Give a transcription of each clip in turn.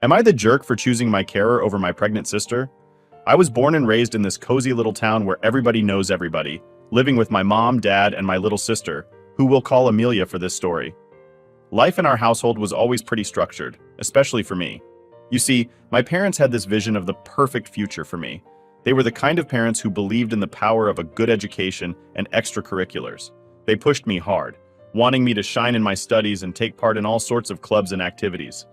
Am I the jerk for choosing my carer over my pregnant sister? I was born and raised in this cozy little town where everybody knows everybody, living with my mom, dad, and my little sister, who we'll call Amelia for this story. Life in our household was always pretty structured, especially for me. You see, my parents had this vision of the perfect future for me. They were the kind of parents who believed in the power of a good education and extracurriculars. They pushed me hard, wanting me to shine in my studies and take part in all sorts of clubs and activities.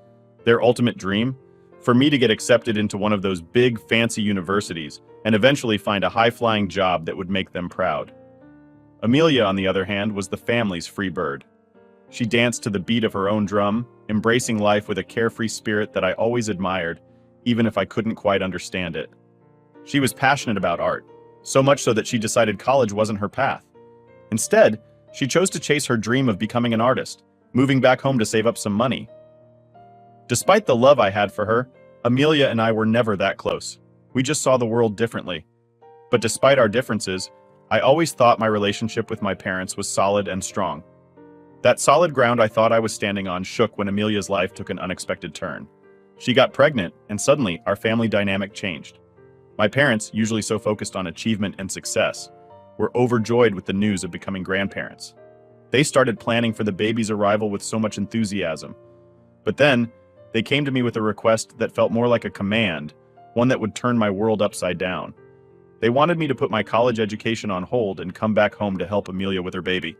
Their ultimate dream? For me to get accepted into one of those big, fancy universities and eventually find a high-flying job that would make them proud. Amelia, on the other hand, was the family's free bird. She danced to the beat of her own drum, embracing life with a carefree spirit that I always admired, even if I couldn't quite understand it. She was passionate about art, so much so that she decided college wasn't her path. Instead, she chose to chase her dream of becoming an artist, moving back home to save up some money. Despite the love I had for her, Amelia and I were never that close. We just saw the world differently. But despite our differences, I always thought my relationship with my parents was solid and strong. That solid ground I thought I was standing on shook when Amelia's life took an unexpected turn. She got pregnant, and suddenly our family dynamic changed. My parents, usually so focused on achievement and success, were overjoyed with the news of becoming grandparents. They started planning for the baby's arrival with so much enthusiasm. But then, they came to me with a request that felt more like a command, one that would turn my world upside down. They wanted me to put my college education on hold and come back home to help Amelia with her baby.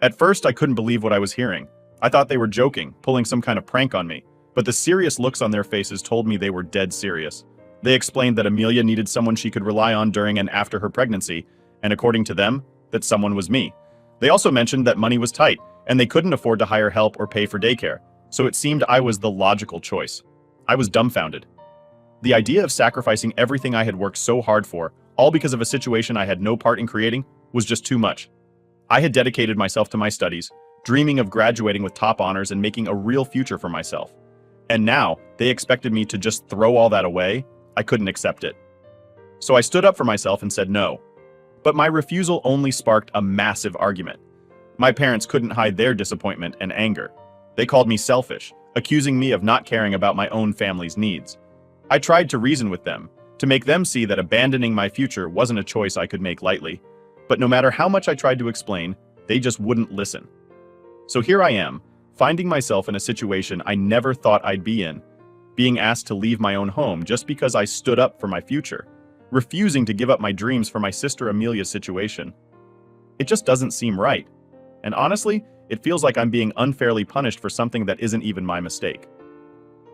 At first, I couldn't believe what I was hearing. I thought they were joking, pulling some kind of prank on me, but the serious looks on their faces told me they were dead serious. They explained that Amelia needed someone she could rely on during and after her pregnancy, and according to them, that someone was me. They also mentioned that money was tight, and they couldn't afford to hire help or pay for daycare, so it seemed I was the logical choice. I was dumbfounded. The idea of sacrificing everything I had worked so hard for, all because of a situation I had no part in creating, was just too much. I had dedicated myself to my studies, dreaming of graduating with top honors and making a real future for myself. And now, they expected me to just throw all that away? I couldn't accept it. So I stood up for myself and said no. But my refusal only sparked a massive argument. My parents couldn't hide their disappointment and anger. They called me selfish, accusing me of not caring about my own family's needs. I tried to reason with them, to make them see that abandoning my future wasn't a choice I could make lightly. But no matter how much I tried to explain, they just wouldn't listen. So here I am, finding myself in a situation I never thought I'd be in, being asked to leave my own home just because I stood up for my future, refusing to give up my dreams for my sister Amelia's situation. It just doesn't seem right. And honestly, it feels like I'm being unfairly punished for something that isn't even my mistake.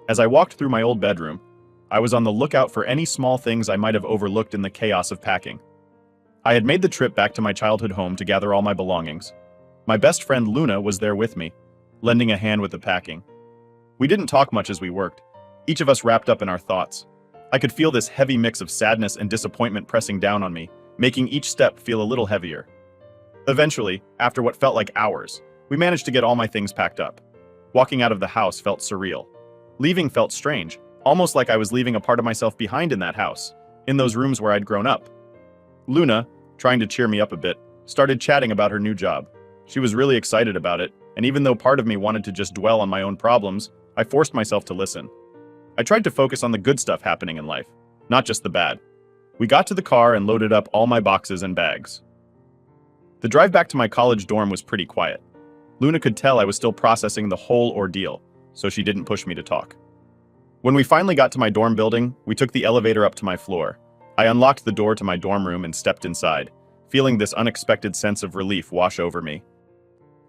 As I walked through my old bedroom, I was on the lookout for any small things I might have overlooked in the chaos of packing. I had made the trip back to my childhood home to gather all my belongings. My best friend Luna was there with me, lending a hand with the packing. We didn't talk much as we worked, each of us wrapped up in our thoughts. I could feel this heavy mix of sadness and disappointment pressing down on me, making each step feel a little heavier. Eventually, after what felt like hours, we managed to get all my things packed up. Walking out of the house felt surreal. Leaving felt strange, almost like I was leaving a part of myself behind in that house, in those rooms where I'd grown up. Luna, trying to cheer me up a bit, started chatting about her new job. She was really excited about it, and even though part of me wanted to just dwell on my own problems, I forced myself to listen. I tried to focus on the good stuff happening in life, not just the bad. We got to the car and loaded up all my boxes and bags. The drive back to my college dorm was pretty quiet. Luna could tell I was still processing the whole ordeal, so she didn't push me to talk. When we finally got to my dorm building, we took the elevator up to my floor. I unlocked the door to my dorm room and stepped inside, feeling this unexpected sense of relief wash over me.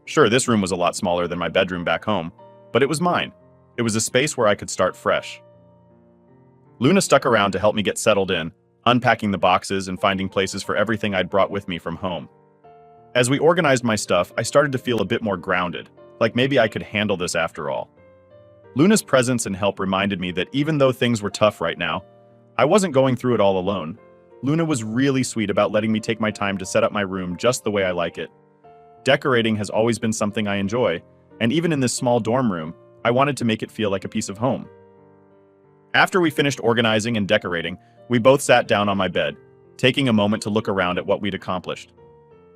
Sure, this room was a lot smaller than my bedroom back home, but it was mine. It was a space where I could start fresh. Luna stuck around to help me get settled in, unpacking the boxes and finding places for everything I'd brought with me from home. As we organized my stuff, I started to feel a bit more grounded, like maybe I could handle this after all. Luna's presence and help reminded me that even though things were tough right now, I wasn't going through it all alone. Luna was really sweet about letting me take my time to set up my room just the way I like it. Decorating has always been something I enjoy, and even in this small dorm room, I wanted to make it feel like a piece of home. After we finished organizing and decorating, we both sat down on my bed, taking a moment to look around at what we'd accomplished.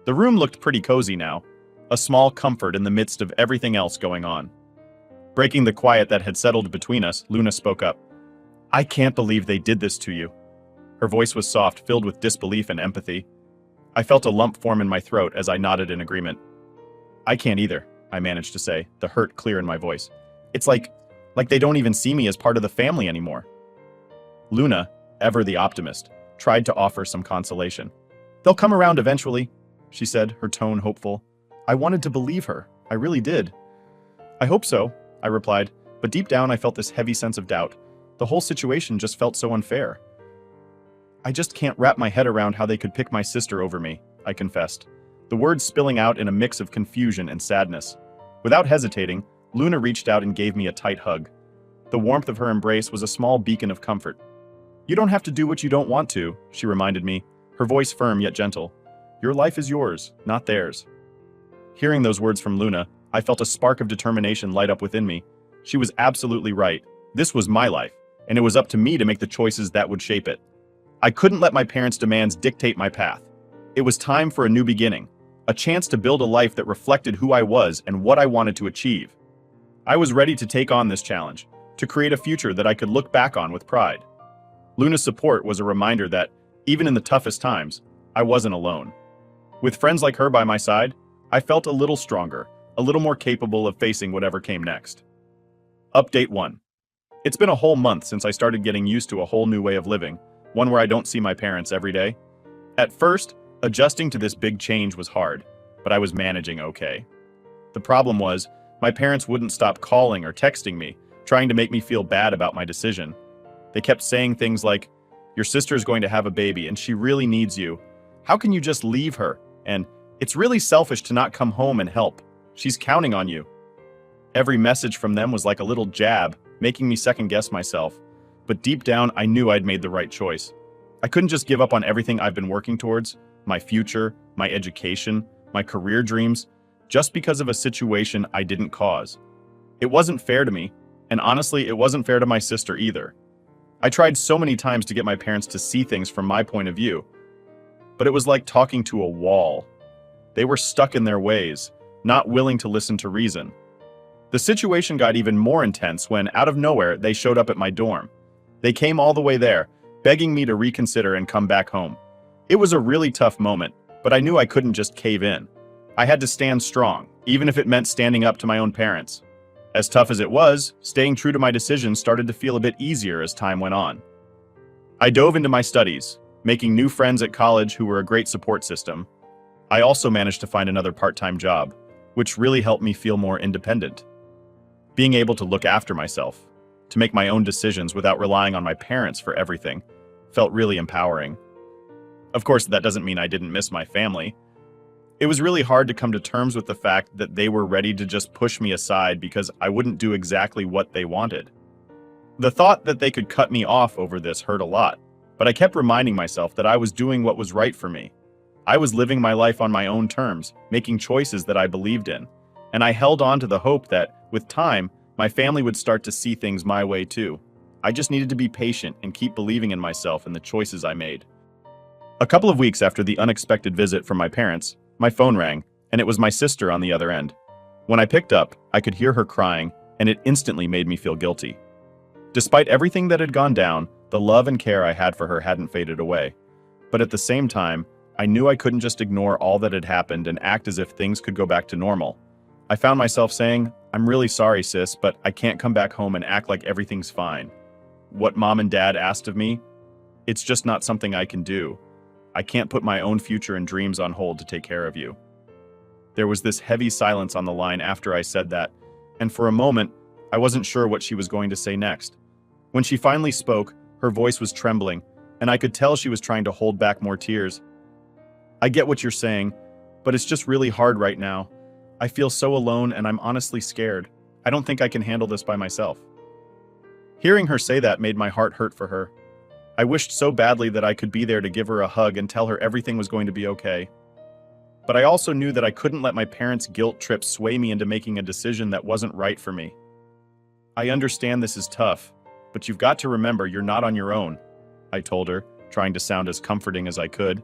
The room looked pretty cozy now, a small comfort in the midst of everything else going on. Breaking the quiet that had settled between us, Luna spoke up. I can't believe they did this to you. Her voice was soft, filled with disbelief and empathy. I felt a lump form in my throat as I nodded in agreement. I can't either, I managed to say, the hurt clear in my voice. It's like they don't even see me as part of the family anymore. Luna, ever the optimist, tried to offer some consolation. They'll come around eventually, she said, her tone hopeful. I wanted to believe her. I really did. I hope so, I replied, but deep down I felt this heavy sense of doubt. The whole situation just felt so unfair. I just can't wrap my head around how they could pick my sister over me, I confessed, the words spilling out in a mix of confusion and sadness. Without hesitating, Luna reached out and gave me a tight hug. The warmth of her embrace was a small beacon of comfort. You don't have to do what you don't want to, she reminded me, her voice firm yet gentle. Your life is yours, not theirs. Hearing those words from Luna, I felt a spark of determination light up within me. She was absolutely right. This was my life, and it was up to me to make the choices that would shape it. I couldn't let my parents' demands dictate my path. It was time for a new beginning, a chance to build a life that reflected who I was and what I wanted to achieve. I was ready to take on this challenge, to create a future that I could look back on with pride. Luna's support was a reminder that, even in the toughest times, I wasn't alone. With friends like her by my side, I felt a little stronger, a little more capable of facing whatever came next. Update 1. It's been a whole month since I started getting used to a whole new way of living, one where I don't see my parents every day. At first, adjusting to this big change was hard, but I was managing okay. The problem was, my parents wouldn't stop calling or texting me, trying to make me feel bad about my decision. They kept saying things like, your sister's going to have a baby and she really needs you. How can you just leave her? And it's really selfish to not come home and help. She's counting on you. Every message from them was like a little jab, making me second guess myself. But deep down, I knew I'd made the right choice. I couldn't just give up on everything I've been working towards, my future, my education, my career dreams, just because of a situation I didn't cause. It wasn't fair to me, and honestly, it wasn't fair to my sister either. I tried so many times to get my parents to see things from my point of view, but it was like talking to a wall. They were stuck in their ways, not willing to listen to reason. The situation got even more intense when, out of nowhere, they showed up at my dorm. They came all the way there, begging me to reconsider and come back home. It was a really tough moment, but I knew I couldn't just cave in. I had to stand strong, even if it meant standing up to my own parents. As tough as it was, staying true to my decisions started to feel a bit easier as time went on. I dove into my studies, making new friends at college who were a great support system. I also managed to find another part-time job, which really helped me feel more independent. Being able to look after myself, to make my own decisions without relying on my parents for everything, felt really empowering. Of course, that doesn't mean I didn't miss my family. It was really hard to come to terms with the fact that they were ready to just push me aside because I wouldn't do exactly what they wanted. The thought that they could cut me off over this hurt a lot, but I kept reminding myself that I was doing what was right for me. I was living my life on my own terms, making choices that I believed in, and I held on to the hope that, with time, my family would start to see things my way too. I just needed to be patient and keep believing in myself and the choices I made. A couple of weeks after the unexpected visit from my parents, my phone rang, and it was my sister on the other end. When I picked up, I could hear her crying, and it instantly made me feel guilty. Despite everything that had gone down, the love and care I had for her hadn't faded away. But at the same time, I knew I couldn't just ignore all that had happened and act as if things could go back to normal. I found myself saying, I'm really sorry, sis, but I can't come back home and act like everything's fine. What Mom and Dad asked of me, it's just not something I can do. I can't put my own future and dreams on hold to take care of you. There was this heavy silence on the line after I said that, and for a moment, I wasn't sure what she was going to say next. When she finally spoke, her voice was trembling, and I could tell she was trying to hold back more tears. I get what you're saying, but it's just really hard right now. I feel so alone and I'm honestly scared. I don't think I can handle this by myself. Hearing her say that made my heart hurt for her. I wished so badly that I could be there to give her a hug and tell her everything was going to be okay. But I also knew that I couldn't let my parents' guilt trip sway me into making a decision that wasn't right for me. I understand this is tough, but you've got to remember you're not on your own, I told her, trying to sound as comforting as I could.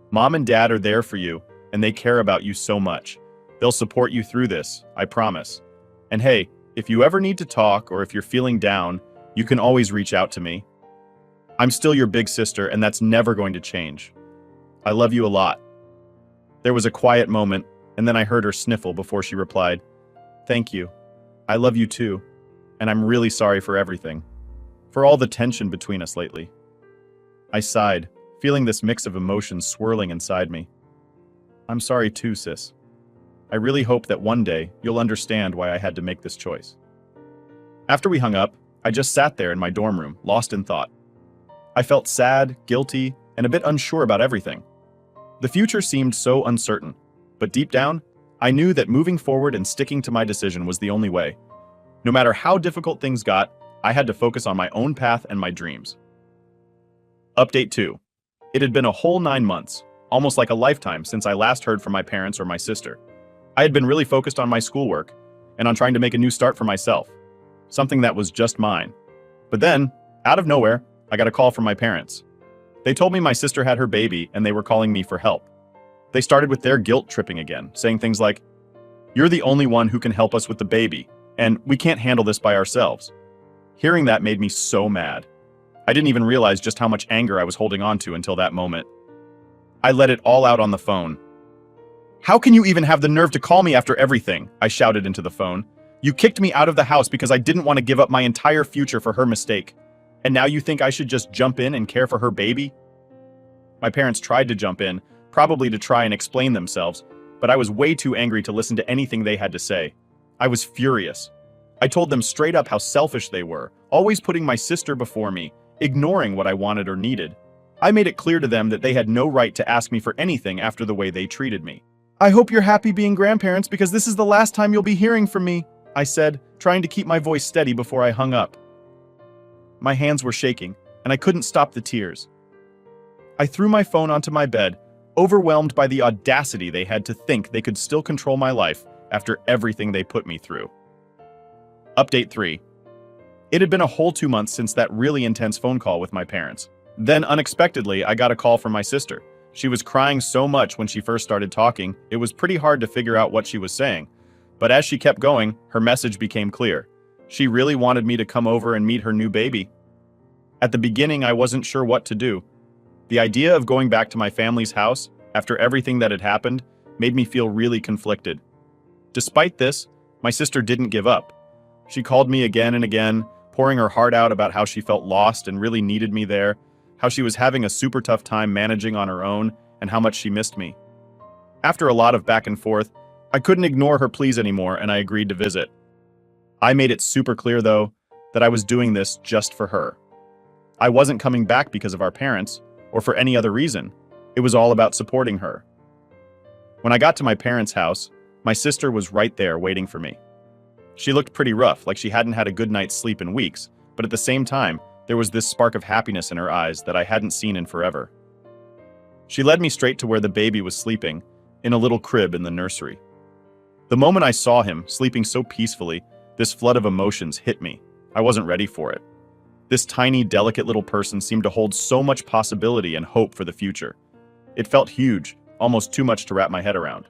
Mom and Dad are there for you, and they care about you so much. They'll support you through this, I promise. And hey, If you ever need to talk or if you're feeling down, you can always reach out to me. I'm still your big sister, and that's never going to change. I love you a lot." There was a quiet moment, and then I heard her sniffle before she replied, "Thank you. I love you too, and I'm really sorry for everything, for all the tension between us lately." I sighed, feeling this mix of emotions swirling inside me. "I'm sorry too, sis. I really hope that one day you'll understand why I had to make this choice." After we hung up, I just sat there in my dorm room, lost in thought. I felt sad, guilty, and a bit unsure about everything. The future seemed so uncertain, but deep down, I knew that moving forward and sticking to my decision was the only way. No matter how difficult things got, I had to focus on my own path and my dreams. Update 2. It had been a whole 9 months, almost like a lifetime since I last heard from my parents or my sister. I had been really focused on my schoolwork and on trying to make a new start for myself, something that was just mine. But then, out of nowhere, I got a call from my parents. They told me my sister had her baby and they were calling me for help. They started with their guilt tripping again, saying things like, "You're the only one who can help us with the baby, and we can't handle this by ourselves." Hearing that made me so mad. I didn't even realize just how much anger I was holding on to until that moment. I let it all out on the phone. "How can you even have the nerve to call me after everything?" I shouted into the phone. "You kicked me out of the house because I didn't want to give up my entire future for her mistake. And now you think I should just jump in and care for her baby?" My parents tried to jump in, probably to try and explain themselves, but I was way too angry to listen to anything they had to say. I was furious. I told them straight up how selfish they were, always putting my sister before me, ignoring what I wanted or needed. I made it clear to them that they had no right to ask me for anything after the way they treated me. "I hope you're happy being grandparents because this is the last time you'll be hearing from me," I said, trying to keep my voice steady before I hung up. My hands were shaking, and I couldn't stop the tears. I threw my phone onto my bed, overwhelmed by the audacity they had to think they could still control my life after everything they put me through. Update 3. It had been a whole 2 months since that really intense phone call with my parents. Then, unexpectedly, I got a call from my sister. She was crying so much when she first started talking, it was pretty hard to figure out what she was saying. But as she kept going, her message became clear. She really wanted me to come over and meet her new baby. At the beginning, I wasn't sure what to do. The idea of going back to my family's house, after everything that had happened, made me feel really conflicted. Despite this, my sister didn't give up. She called me again and again, pouring her heart out about how she felt lost and really needed me there, how she was having a super tough time managing on her own, and how much she missed me. After a lot of back and forth, I couldn't ignore her pleas anymore and I agreed to visit. I made it super clear, though, that I was doing this just for her. I wasn't coming back because of our parents, or for any other reason. It was all about supporting her. When I got to my parents' house, my sister was right there waiting for me. She looked pretty rough, like she hadn't had a good night's sleep in weeks, but at the same time, there was this spark of happiness in her eyes that I hadn't seen in forever. She led me straight to where the baby was sleeping, in a little crib in the nursery. The moment I saw him, sleeping so peacefully, this flood of emotions hit me. I wasn't ready for it. This tiny, delicate little person seemed to hold so much possibility and hope for the future. It felt huge, almost too much to wrap my head around.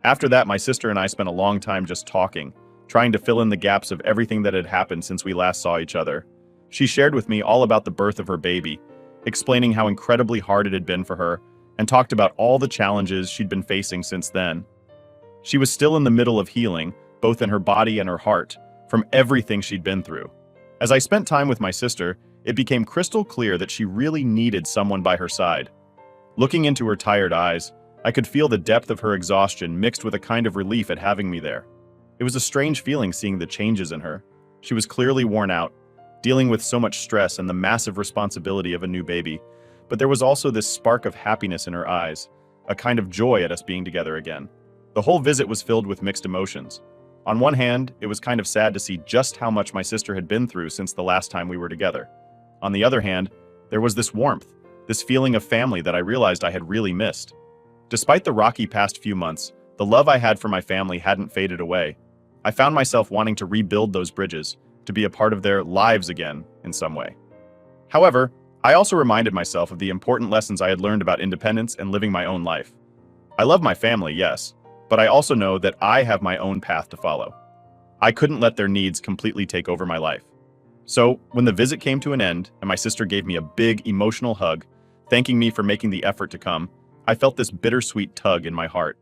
After that, my sister and I spent a long time just talking, trying to fill in the gaps of everything that had happened since we last saw each other. She shared with me all about the birth of her baby, explaining how incredibly hard it had been for her, and talked about all the challenges she'd been facing since then. She was still in the middle of healing, both in her body and her heart, from everything she'd been through. As I spent time with my sister, it became crystal clear that she really needed someone by her side. Looking into her tired eyes, I could feel the depth of her exhaustion mixed with a kind of relief at having me there. It was a strange feeling seeing the changes in her. She was clearly worn out, dealing with so much stress and the massive responsibility of a new baby, but there was also this spark of happiness in her eyes, a kind of joy at us being together again. The whole visit was filled with mixed emotions. On one hand, it was kind of sad to see just how much my sister had been through since the last time we were together. On the other hand, there was this warmth, this feeling of family that I realized I had really missed. Despite the rocky past few months, the love I had for my family hadn't faded away. I found myself wanting to rebuild those bridges, to be a part of their lives again in some way. However, I also reminded myself of the important lessons I had learned about independence and living my own life. I love my family, yes, but I also know that I have my own path to follow. I couldn't let their needs completely take over my life. So, when the visit came to an end and my sister gave me a big emotional hug, thanking me for making the effort to come, I felt this bittersweet tug in my heart.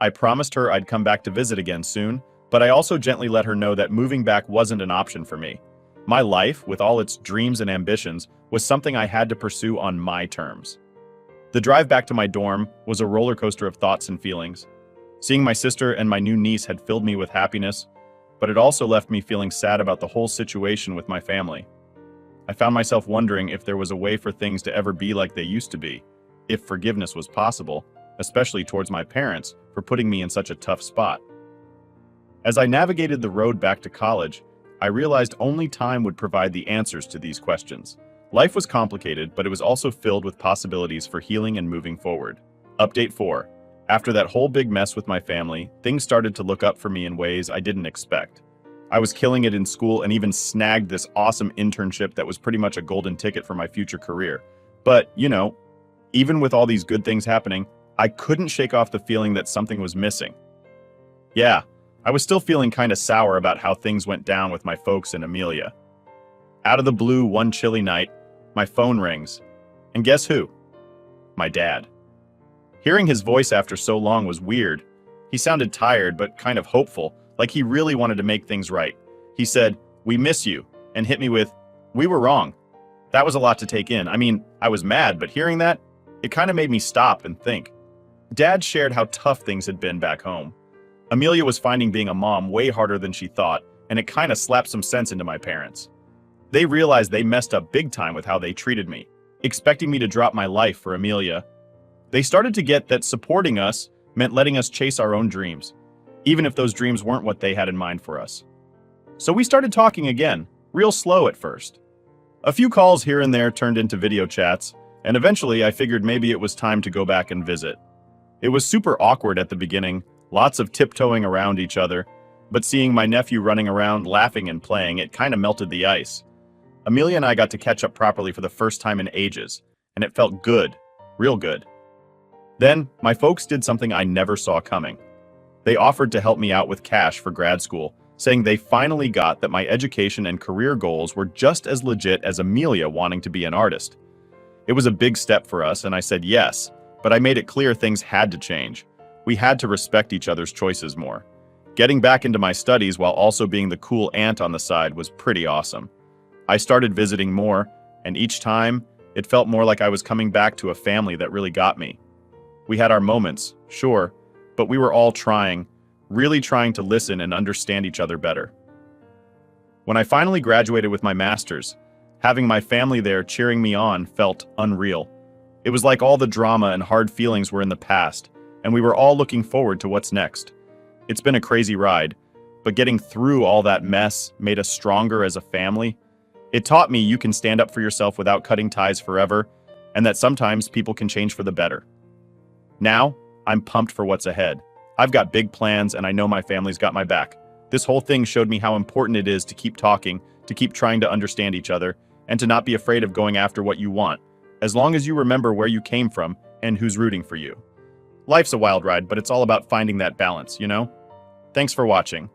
I promised her I'd come back to visit again soon, but I also gently let her know that moving back wasn't an option for me. My life, with all its dreams and ambitions, was something I had to pursue on my terms. The drive back to my dorm was a roller coaster of thoughts and feelings. Seeing my sister and my new niece had filled me with happiness, but it also left me feeling sad about the whole situation with my family. I found myself wondering if there was a way for things to ever be like they used to be, if forgiveness was possible, especially towards my parents for putting me in such a tough spot. As I navigated the road back to college, I realized only time would provide the answers to these questions. Life was complicated, but it was also filled with possibilities for healing and moving forward. Update 4. After that whole big mess with my family, things started to look up for me in ways I didn't expect. I was killing it in school and even snagged this awesome internship that was pretty much a golden ticket for my future career. But, even with all these good things happening, I couldn't shake off the feeling that something was missing. Yeah, I was still feeling kind of sour about how things went down with my folks and Amelia. Out of the blue, one chilly night, my phone rings. And guess who? My dad. Hearing his voice after so long was weird. He sounded tired, but kind of hopeful, like he really wanted to make things right. He said, "We miss you," and hit me with, "We were wrong." That was a lot to take in. I mean, I was mad, but hearing that, it kind of made me stop and think. Dad shared how tough things had been back home. Amelia was finding being a mom way harder than she thought, and it kind of slapped some sense into my parents. They realized they messed up big time with how they treated me, expecting me to drop my life for Amelia. They started to get that supporting us meant letting us chase our own dreams, even if those dreams weren't what they had in mind for us. So we started talking again, real slow at first. A few calls here and there turned into video chats, and eventually I figured maybe it was time to go back and visit. It was super awkward at the beginning, lots of tiptoeing around each other, but seeing my nephew running around laughing and playing, it kind of melted the ice. Amelia and I got to catch up properly for the first time in ages, and it felt good, real good. Then, my folks did something I never saw coming. They offered to help me out with cash for grad school, saying they finally got that my education and career goals were just as legit as Amelia wanting to be an artist. It was a big step for us, and I said yes, but I made it clear things had to change. We had to respect each other's choices more. Getting back into my studies while also being the cool aunt on the side was pretty awesome. I started visiting more, and each time, it felt more like I was coming back to a family that really got me. We had our moments, sure, but we were all really trying to listen and understand each other better. When I finally graduated with my master's, having my family there cheering me on felt unreal. It was like all the drama and hard feelings were in the past, and we were all looking forward to what's next. It's been a crazy ride, but getting through all that mess made us stronger as a family. It taught me you can stand up for yourself without cutting ties forever, and that sometimes people can change for the better. Now, I'm pumped for what's ahead. I've got big plans, and I know my family's got my back. This whole thing showed me how important it is to keep talking, to keep trying to understand each other, and to not be afraid of going after what you want, as long as you remember where you came from and who's rooting for you. Life's a wild ride, but it's all about finding that balance, Thanks for watching.